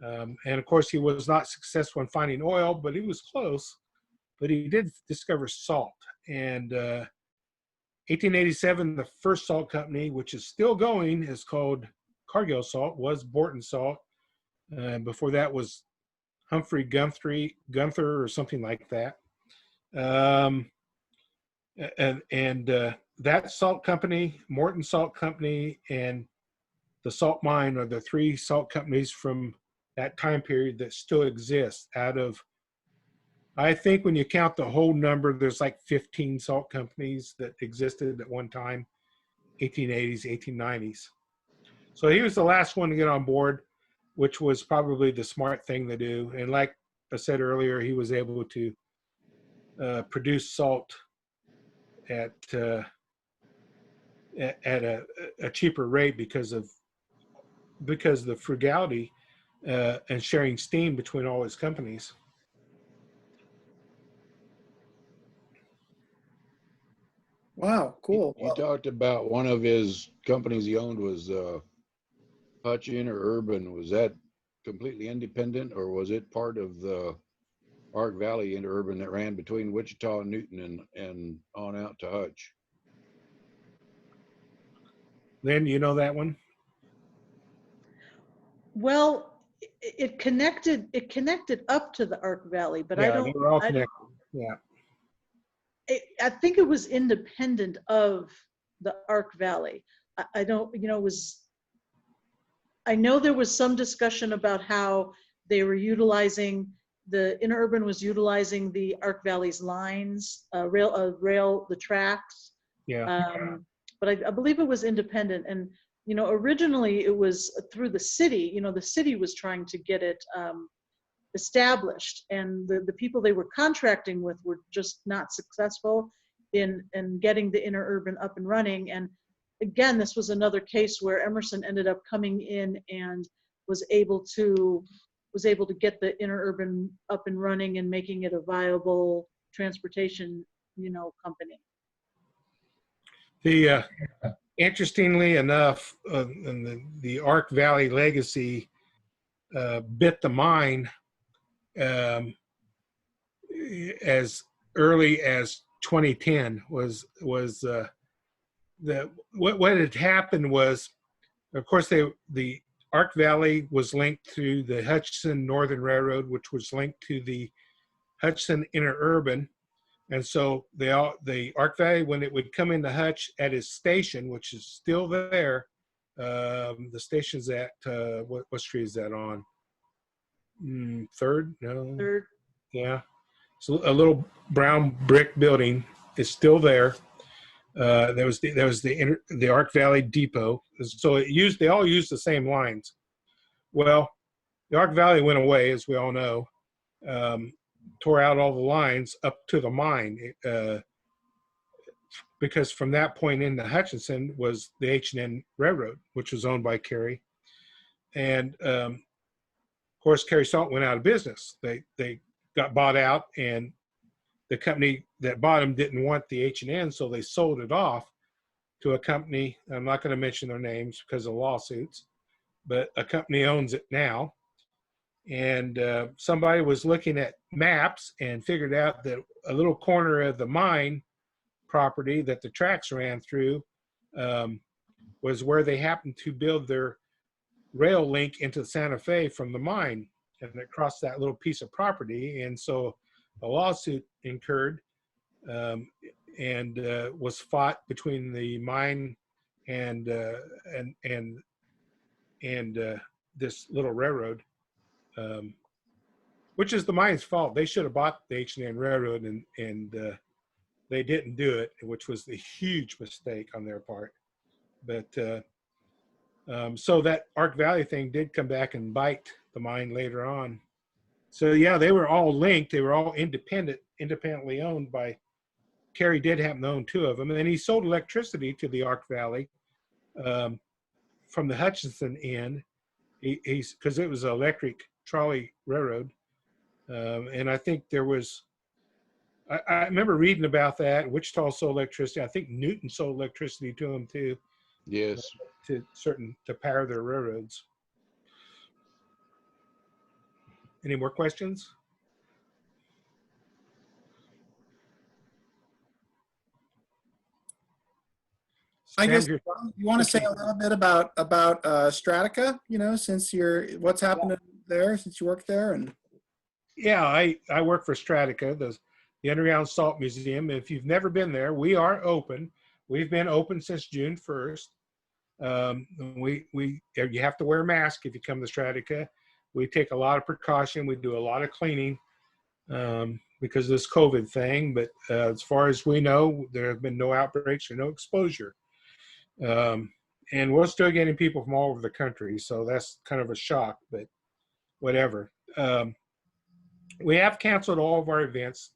And of course, he was not successful in finding oil, but he was close. But he did discover salt. And 1887, the first salt company, which is still going, is called Cargill Salt, was Borton Salt. Before that was Humphrey Gunther or something like that. That salt company, Morton Salt Company, and the salt mine are the three salt companies from that time period that still exist out of, I think when you count the whole number, there's like 15 salt companies that existed at one time, 1880s, 1890s. So he was the last one to get on board. which was probably the smart thing to do. And like I said earlier, he was able to produce salt at a cheaper rate because of the frugality and sharing steam between all his companies. Wow, cool. He talked about one of his companies he owned was Hutchinson or Urban. Was that completely independent, or was it part of the Ark Valley Interurban that ran between Wichita and Newton and on out to Hutch? Lynn, you know that one? Well, it connected up to the Ark Valley, but Yeah, they were all connected. Yeah. I think it was independent of the Ark Valley. I don't, it was, I know there was some discussion about how they were utilizing, the Interurban was utilizing the Ark Valley's lines, the tracks. Yeah. But I believe it was independent. And, originally it was through the city, the city was trying to get it established, and the people they were contracting with were just not successful in getting the Interurban up and running. And again, this was another case where Emerson ended up coming in and was able to get the Interurban up and running and making it a viable transportation, company. The interestingly enough, the Ark Valley legacy bit the mine as early as 2010. Was what had happened was, of course, the Ark Valley was linked to the Hutchinson Northern Railroad, which was linked to the Hutchinson Interurban. And so the Ark Valley, when it would come into Hutch at his station, which is still there, the station's at, what street is that on? Third? No. Third. Yeah. So a little brown brick building is still there. There was the Ark Valley Depot. So they all used the same lines. Well, the Ark Valley went away, as we all know. Tore out all the lines up to the mine, because from that point into Hutchinson was the H&N Railroad, which was owned by Carey. And of course, Carey Salt went out of business. They got bought out, and the company that bought them didn't want the H&N, so they sold it off to a company. I'm not going to mention their names because of lawsuits, but a company owns it now. And somebody was looking at maps and figured out that a little corner of the mine property that the tracks ran through was where they happened to build their rail link into Santa Fe from the mine, and it crossed that little piece of property. And so a lawsuit incurred and was fought between the mine and this little railroad. Which is the mine's fault. They should have bought the H&N Railroad, and they didn't do it, which was a huge mistake on their part. But so that Ark Valley thing did come back and bite the mine later on. So yeah, they were all linked. They were all independently owned by, Carey did happen to own two of them. And then he sold electricity to the Ark Valley from the Hutchinson end. Because it was an electric trolley railroad. And I think there was, I remember reading about that. Wichita sold electricity. I think Newton sold electricity to them too. Yes. To power their railroads. Any more questions? I guess Sam, you want to say a little bit about Stratica, since what's happening there since you work there. And yeah, I work for Stratica, the Underground Salt Museum. If you've never been there, we are open. We've been open since June 1st. You have to wear a mask if you come to Stratica. We take a lot of precaution. We do a lot of cleaning because of this COVID thing. But as far as we know, there have been no outbreaks or no exposure. and we're still getting people from all over the country, so that's kind of a shock, but whatever. We have canceled all of our events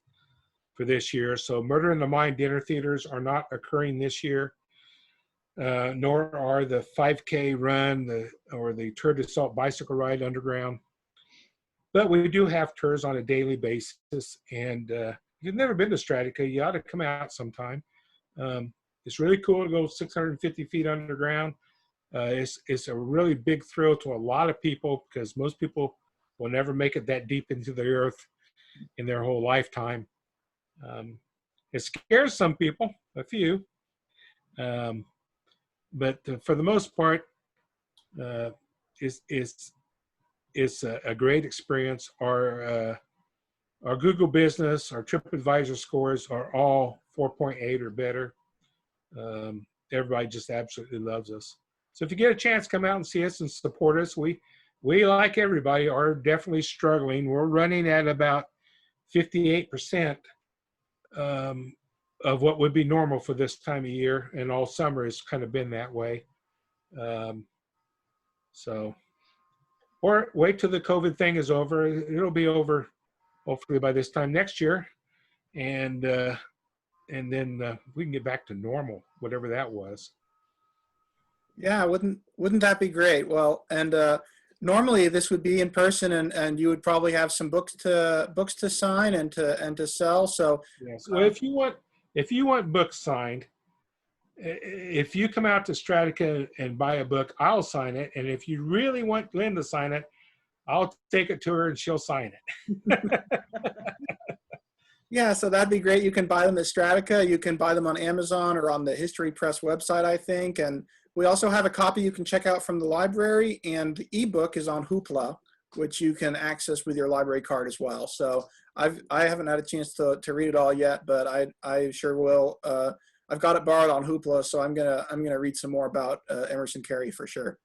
for this year, so Murder in the Mine dinner theaters are not occurring this year, nor are the 5K run or the Tour de Salt bicycle ride underground. But we do have tours on a daily basis, and if you've never been to Stradica, you ought to come out sometime. It's really cool to go 650 feet underground. It's a really big thrill to a lot of people because most people will never make it that deep into the earth in their whole lifetime. It scares some people, a few, but for the most part, it's a great experience. Our Google business, our TripAdvisor scores are all 4.8 or better. Everybody just absolutely loves us. So if you get a chance, come out and see us and support us. We like everybody, are definitely struggling. We're running at about 58% of what would be normal for this time of year, and all summer has kind of been that way. Or wait till the COVID thing is over. It'll be over hopefully by this time next year, and then we can get back to normal, whatever that was. Yeah, wouldn't that be great? Well, and normally this would be in person, and you would probably have some books to sign and to sell. So yes. Well, if you want books signed, if you come out to Stradica and buy a book, I'll sign it. And if you really want Lynn to sign it, I'll take it to her and she'll sign it. yeah, so that'd be great. You can buy them at Stradica. You can buy them on Amazon or on the History Press website, I think. And we also have a copy you can check out from the library, and the ebook is on Hoopla, which you can access with your library card as well. So I haven't had a chance to read it all yet, but I sure will. I've got it borrowed on Hoopla, so I'm gonna read some more about Emerson Carey for sure.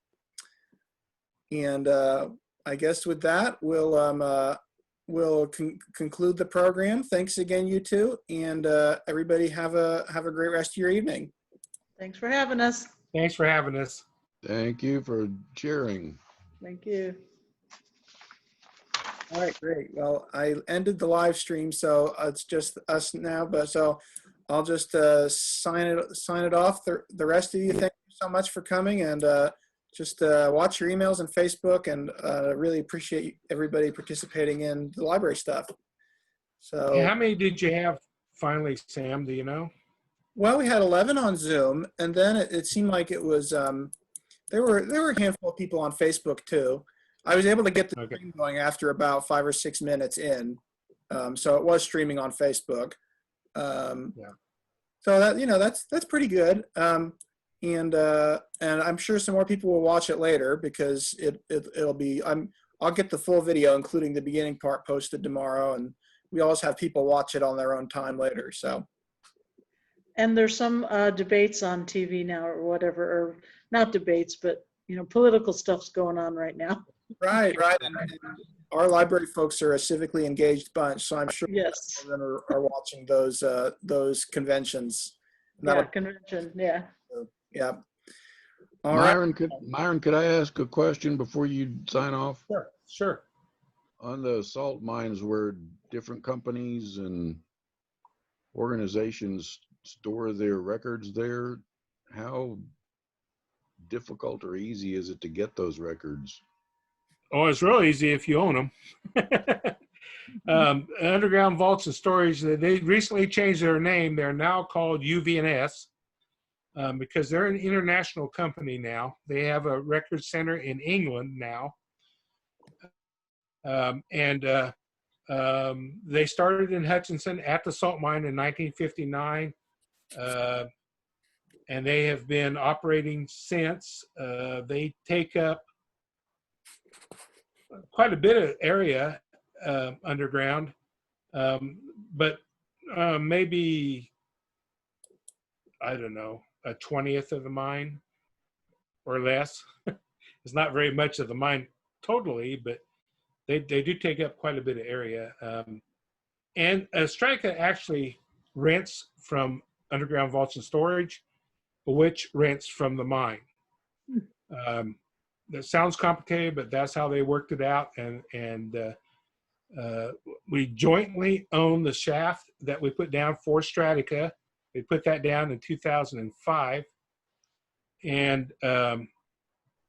And I guess with that, we'll conclude the program. Thanks again, you two, and everybody have a great rest of your evening. Thanks for having us. Thanks for having us. Thank you for cheering. Thank you. All right, great. Well, I ended the live stream, so it's just us now. But so I'll just sign it off. The rest of you, thank you so much for coming, and just watch your emails and Facebook, and really appreciate everybody participating in the library stuff. So Yeah, how many did you have finally, Sam? Do you know? Well, we had 11 on Zoom, and then it seemed like it was there were a handful of people on Facebook too. I was able to get the stream going after about 5 or 6 minutes in, so it was streaming on Facebook. Yeah. So that that's pretty good, and I'm sure some more people will watch it later because it'll be I'll get the full video, including the beginning part, posted tomorrow, and we always have people watch it on their own time later. So. And there's some debates on TV now or whatever, or not debates, but political stuff's going on right now. Right. And our library folks are a civically engaged bunch, so I'm sure yes, are watching those conventions. Convention. Yeah. Yeah. Myron, could I ask a question before you sign off? Sure. On the salt mines where different companies and organizations store their records there, how difficult or easy is it to get those records? Oh, it's real easy if you own them. Underground Vaults and Storage, they recently changed their name. They're now called UV&S because they're an international company now. They have a record center in England now. They started in Hutchinson at the salt mine in 1959. And they have been operating since. They take up quite a bit of area underground, but maybe, I don't know, a 20th of the mine or less. It's not very much of the mine totally, but they do take up quite a bit of area. And Stradica actually rents from Underground Vaults and Storage, which rents from the mine. That sounds complicated, but that's how they worked it out. And we jointly own the shaft that we put down for Stratica. We put that down in 2005. And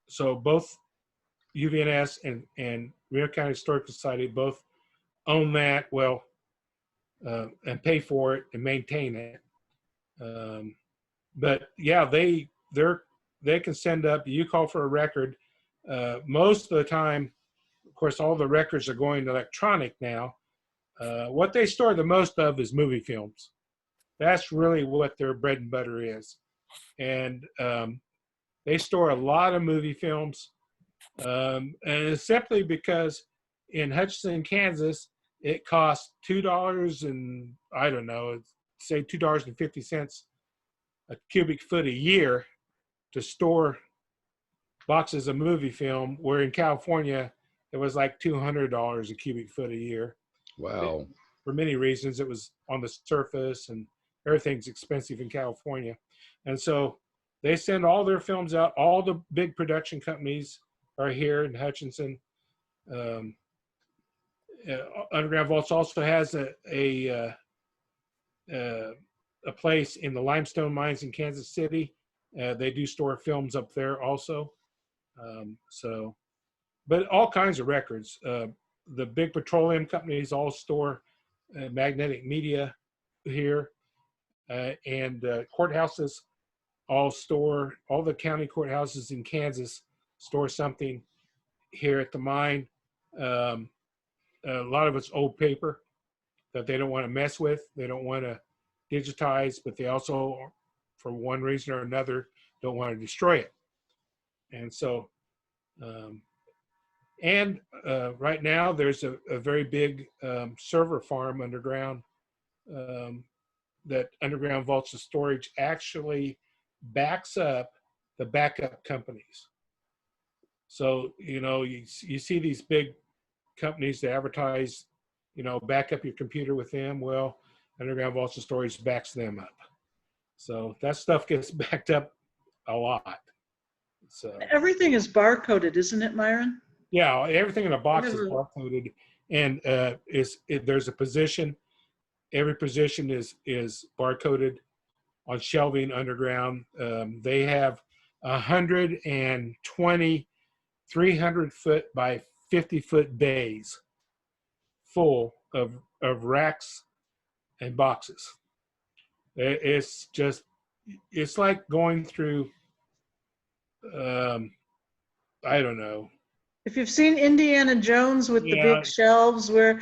so both UVNS and Reno County Historical Society both own that, well, and pay for it and maintain it. But yeah, they can send up, you call for a record. Most of the time, of course, all the records are going electronic now. What they store the most of is movie films. That's really what their bread and butter is. And they store a lot of movie films. And it's simply because in Hutchinson, Kansas, it costs $2 and I don't know, say $2.50 a cubic foot a year to store boxes of movie film, where in California, it was like $200 a cubic foot a year. Wow. For many reasons, it was on the surface and everything's expensive in California. And so they send all their films out. All the big production companies are here in Hutchinson. Underground Vaults also has a place in the limestone mines in Kansas City. They do store films up there also. But all kinds of records. The big petroleum companies all store magnetic media here, and courthouses all store, all the county courthouses in Kansas store something here at the mine. A lot of it's old paper that they don't want to mess with. They don't want to digitize, but they also, for one reason or another, don't want to destroy it. And so, right now there's a very big server farm underground that Underground Vaults of Storage actually backs up the backup companies. So, you see these big companies that advertise, back up your computer with them. Well, Underground Vaults of Storage backs them up. So that stuff gets backed up a lot. So Everything is barcoded, isn't it, Myron? yeah, everything in a box is barcoded, and there's a position. Every position is barcoded on shelving underground. They have 120 300-foot by 50-foot bays full of racks and boxes. It's like going through, I don't know. If you've seen Indiana Jones with the big shelves where,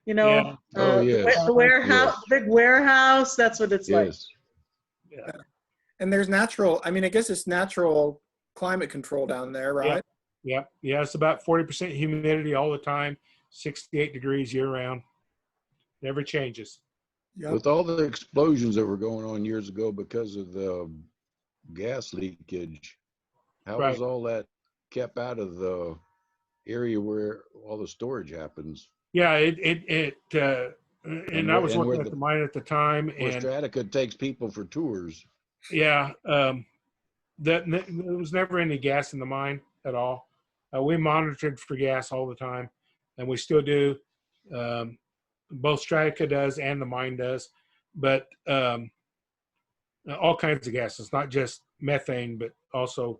Yeah. Oh, yes. the warehouse, Yes. the big warehouse, that's what it's like. Yes. Yeah. And there's natural, I guess it's natural climate control down there, right? Yeah, it's about 40% humidity all the time, 68 degrees year round. Never changes. Yep. With all the explosions that were going on years ago because of the gas leakage, how Right. was all that kept out of the area where all the storage happens? Yeah, and I was working at the mine at the time, Where and Stratica takes people for tours. yeah, there was never any gas in the mine at all. We monitored for gas all the time, and we still do. Both Stratica does and the mine does, but all kinds of gases, not just methane, but also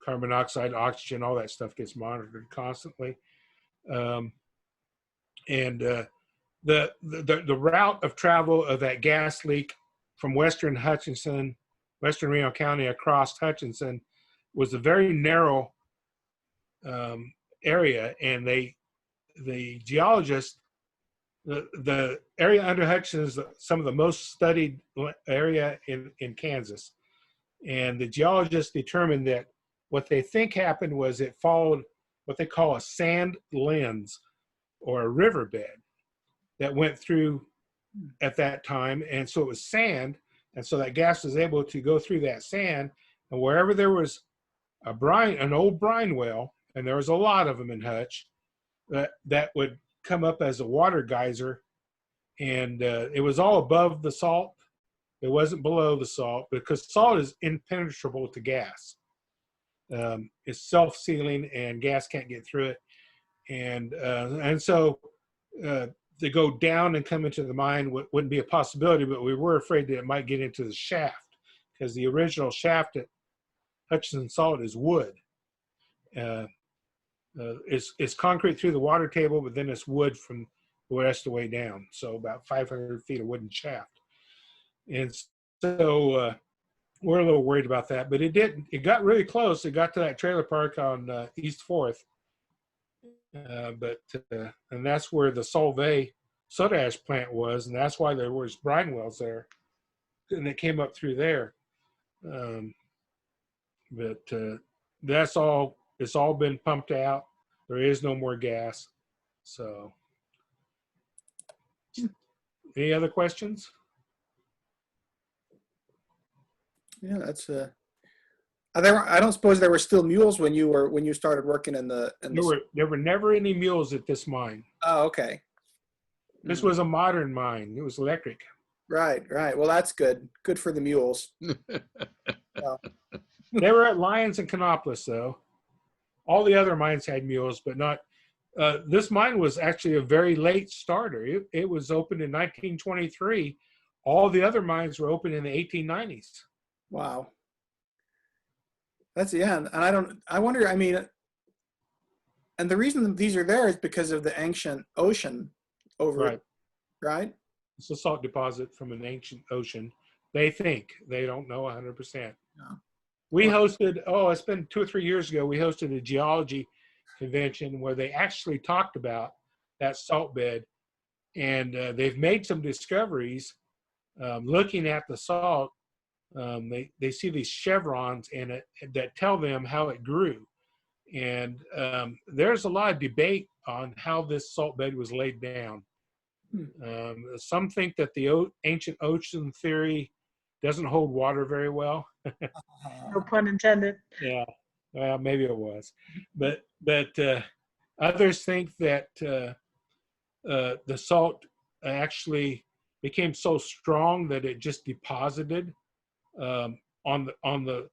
carbon dioxide, oxygen, all that stuff gets monitored constantly. The route of travel of that gas leak from western Hutchinson, western Reno County across Hutchinson was a very narrow area, and the geologists, the area under Hutchinson is some of the most studied area in Kansas, and the geologists determined that what they think happened was it followed what they call a sand lens, or a riverbed that went through at that time. And so it was sand. And so that gas was able to go through that sand, and wherever there was an old brine well, and there was a lot of them in Hutch, that would come up as a water geyser. And it was all above the salt. It wasn't below the salt, because salt is impenetrable to gas. It's self-sealing and gas can't get through it. And so to go down and come into the mine wouldn't be a possibility, but we were afraid that it might get into the shaft, because the original shaft at Hutchinson Salt is wood. It's concrete through the water table, but then it's wood from the rest of the way down. So about 500 feet of wooden shaft. And so we're a little worried about that, but it didn't. It got really close. It got to that trailer park on East 4th. And that's where the Solvay soda ash plant was, and that's why there was brine wells there, and it came up through there. That's all. It's all been pumped out. There is no more gas. So, any other questions? Yeah, that's I don't suppose there were still mules when you started working in the. There were never any mules at this mine. Oh, okay. This was a modern mine. It was electric. Right. Well, that's good. Good for the mules. They were at Lyons and Canopolis, though. All the other mines had mules, but not. This mine was actually a very late starter. It was opened in 1923. All the other mines were opened in the 1890s. Wow. And I wonder, I mean, and the reason that these are there is because of the ancient ocean over it, right? It's a salt deposit from an ancient ocean. They think. They don't know 100%. No. We hosted, it's been 2 or 3 years ago, we hosted a geology convention where they actually talked about that salt bed, and they've made some discoveries looking at the salt. They see these chevrons in it that tell them how it grew. And there's a lot of debate on how this salt bed was laid down. Some think that the ancient ocean theory doesn't hold water very well. No pun intended. Yeah, well, maybe it was. But others think that the salt actually became so strong that it just deposited on the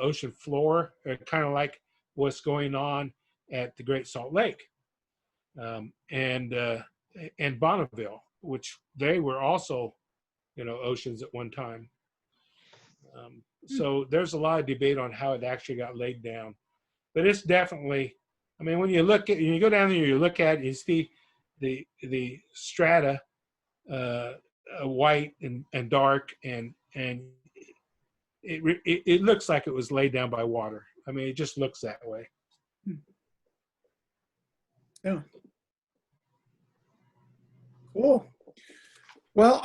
ocean floor, kind of like what's going on at the Great Salt Lake and Bonneville, which they were also, oceans at one time. So there's a lot of debate on how it actually got laid down, but it's definitely. I mean, when you go down there, you look at it, you see the strata, white and dark, and it looks like it was laid down by water. I mean, it just looks that way. Yeah. Cool. Well,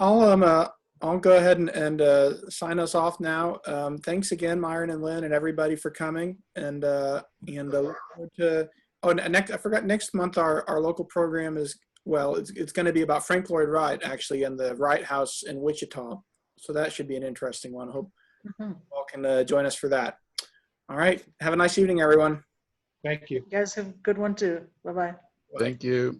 I'll go ahead and sign us off now. Thanks again, Myron and Lynn and everybody for coming. And look forward to. Oh, I forgot. Next month our local program is it's going to be about Frank Lloyd Wright actually, and the Wright House in Wichita. So that should be an interesting one. I hope you all can join us for that. All right. Have a nice evening, everyone. Thank you. You guys have a good one too. Bye-bye. Thank you.